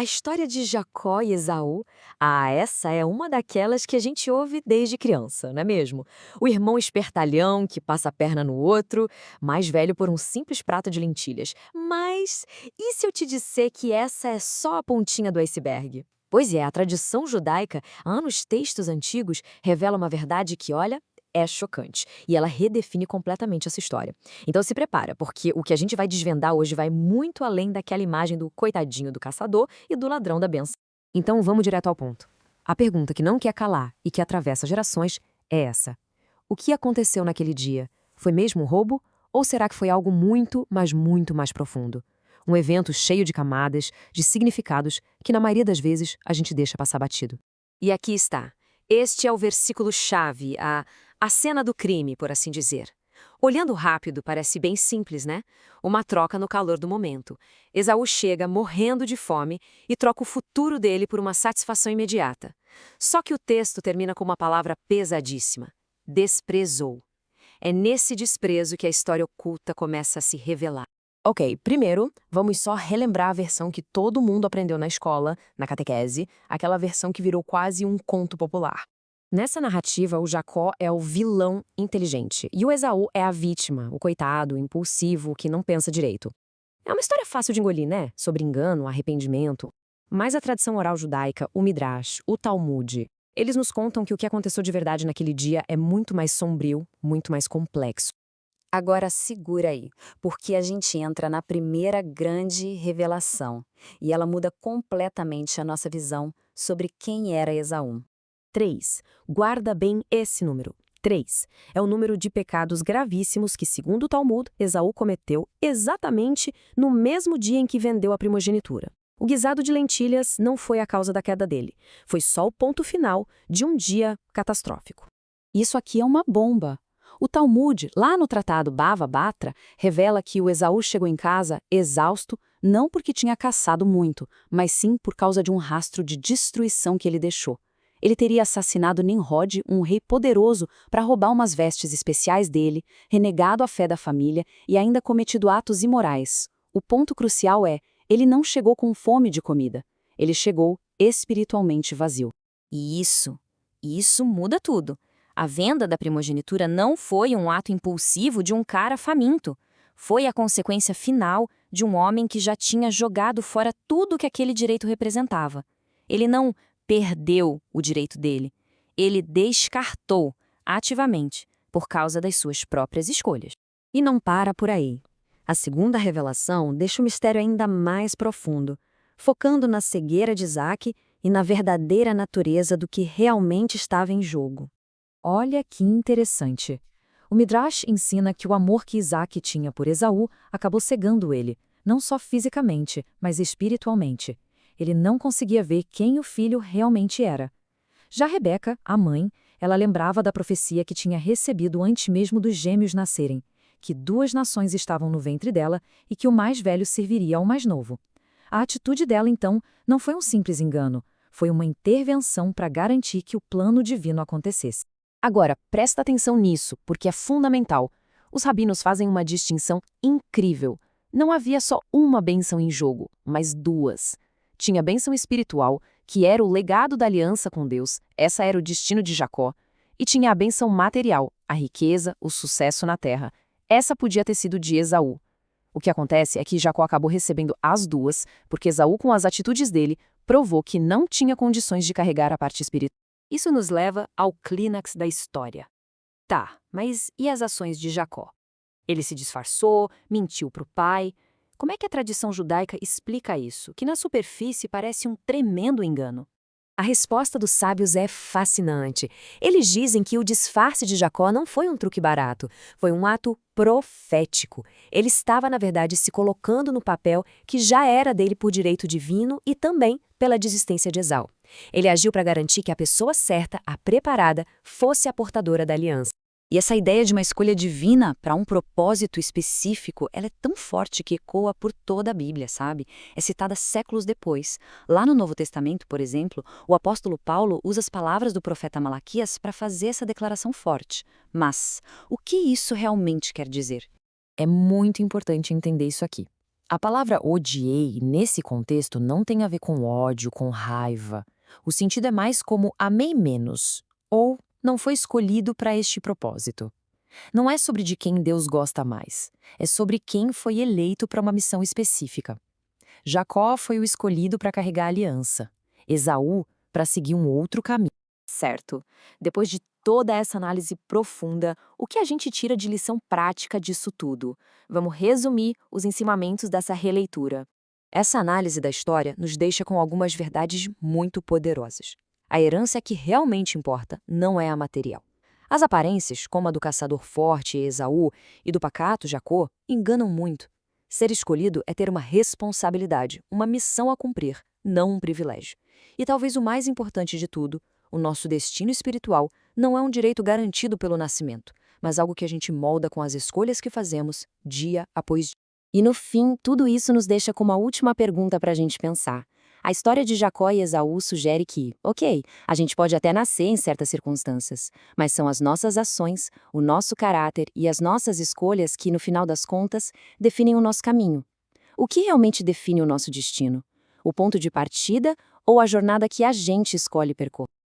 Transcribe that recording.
A história de Jacó e Esaú, essa é uma daquelas que a gente ouve desde criança, não é mesmo? O irmão espertalhão que passa a perna no outro, mais velho por um simples prato de lentilhas. Mas e se eu te disser que essa é só a pontinha do iceberg? Pois é, a tradição judaica, nos textos antigos, revela uma verdade que, olha, é chocante. E ela redefine completamente essa história. Então se prepara, porque o que a gente vai desvendar hoje vai muito além daquela imagem do coitadinho do caçador e do ladrão da benção. Então vamos direto ao ponto. A pergunta que não quer calar e que atravessa gerações é essa. O que aconteceu naquele dia? Foi mesmo um roubo? Ou será que foi algo muito, mas muito mais profundo? Um evento cheio de camadas, de significados, que na maioria das vezes a gente deixa passar batido. E aqui está. Este é o versículo-chave, a cena do crime, por assim dizer. Olhando rápido, parece bem simples, né? Uma troca no calor do momento. Esaú chega morrendo de fome e troca o futuro dele por uma satisfação imediata. Só que o texto termina com uma palavra pesadíssima: desprezou. É nesse desprezo que a história oculta começa a se revelar. Ok, primeiro, vamos só relembrar a versão que todo mundo aprendeu na escola, na catequese, aquela versão que virou quase um conto popular. Nessa narrativa, o Jacó é o vilão inteligente e o Esaú é a vítima, o coitado, o impulsivo, que não pensa direito. É uma história fácil de engolir, né? Sobre engano, arrependimento. Mas a tradição oral judaica, o Midrash, o Talmud, eles nos contam que o que aconteceu de verdade naquele dia é muito mais sombrio, muito mais complexo. Agora segura aí, porque a gente entra na primeira grande revelação e ela muda completamente a nossa visão sobre quem era Esaú. 3. Guarda bem esse número. 3 é o número de pecados gravíssimos que, segundo o Talmud, Esaú cometeu exatamente no mesmo dia em que vendeu a primogenitura. O guisado de lentilhas não foi a causa da queda dele, foi só o ponto final de um dia catastrófico. Isso aqui é uma bomba. O Talmud, lá no tratado Bava Batra, revela que o Esaú chegou em casa exausto, não porque tinha caçado muito, mas sim por causa de um rastro de destruição que ele deixou. Ele teria assassinado Nimrod, um rei poderoso, para roubar umas vestes especiais dele, renegado a fé da família e ainda cometido atos imorais. O ponto crucial é, ele não chegou com fome de comida. Ele chegou espiritualmente vazio. E isso muda tudo. A venda da primogenitura não foi um ato impulsivo de um cara faminto. Foi a consequência final de um homem que já tinha jogado fora tudo que aquele direito representava. Ele não perdeu o direito dele. Ele descartou ativamente por causa das suas próprias escolhas. E não para por aí. A segunda revelação deixa o mistério ainda mais profundo, focando na cegueira de Isaac e na verdadeira natureza do que realmente estava em jogo. Olha que interessante. O Midrash ensina que o amor que Isaac tinha por Esaú acabou cegando ele, não só fisicamente, mas espiritualmente. Ele não conseguia ver quem o filho realmente era. Já Rebeca, a mãe, ela lembrava da profecia que tinha recebido antes mesmo dos gêmeos nascerem, que 2 nações estavam no ventre dela e que o mais velho serviria ao mais novo. A atitude dela, então, não foi um simples engano, foi uma intervenção para garantir que o plano divino acontecesse. Agora, presta atenção nisso, porque é fundamental. Os rabinos fazem uma distinção incrível. Não havia só uma bênção em jogo, mas 2. Tinha a bênção espiritual, que era o legado da aliança com Deus, essa era o destino de Jacó, e tinha a bênção material, a riqueza, o sucesso na terra. Essa podia ter sido de Esaú. O que acontece é que Jacó acabou recebendo as 2, porque Esaú, com as atitudes dele, provou que não tinha condições de carregar a parte espiritual. Isso nos leva ao clímax da história. Tá, mas e as ações de Jacó? Ele se disfarçou, mentiu para o pai. Como é que a tradição judaica explica isso, que na superfície parece um tremendo engano? A resposta dos sábios é fascinante. Eles dizem que o disfarce de Jacó não foi um truque barato, foi um ato profético. Ele estava, na verdade, se colocando no papel que já era dele por direito divino e também pela desistência de Esaú. Ele agiu para garantir que a pessoa certa, a preparada, fosse a portadora da aliança. E essa ideia de uma escolha divina para um propósito específico, ela é tão forte que ecoa por toda a Bíblia, sabe? É citada séculos depois. Lá no Novo Testamento, por exemplo, o apóstolo Paulo usa as palavras do profeta Malaquias para fazer essa declaração forte. Mas o que isso realmente quer dizer? É muito importante entender isso aqui. A palavra odiei, nesse contexto, não tem a ver com ódio, com raiva. O sentido é mais como amei menos, ou não foi escolhido para este propósito. Não é sobre de quem Deus gosta mais, é sobre quem foi eleito para uma missão específica. Jacó foi o escolhido para carregar a aliança, Esaú para seguir um outro caminho. Certo. Depois de toda essa análise profunda, o que a gente tira de lição prática disso tudo? Vamos resumir os ensinamentos dessa releitura. Essa análise da história nos deixa com algumas verdades muito poderosas. A herança que realmente importa não é a material. As aparências, como a do caçador forte Esaú e do pacato Jacó, enganam muito. Ser escolhido é ter uma responsabilidade, uma missão a cumprir, não um privilégio. E talvez o mais importante de tudo, o nosso destino espiritual não é um direito garantido pelo nascimento, mas algo que a gente molda com as escolhas que fazemos dia após dia. E no fim, tudo isso nos deixa com uma última pergunta para a gente pensar. A história de Jacó e Esaú sugere que, ok, a gente pode até nascer em certas circunstâncias, mas são as nossas ações, o nosso caráter e as nossas escolhas que, no final das contas, definem o nosso caminho. O que realmente define o nosso destino? O ponto de partida ou a jornada que a gente escolhe percorrer?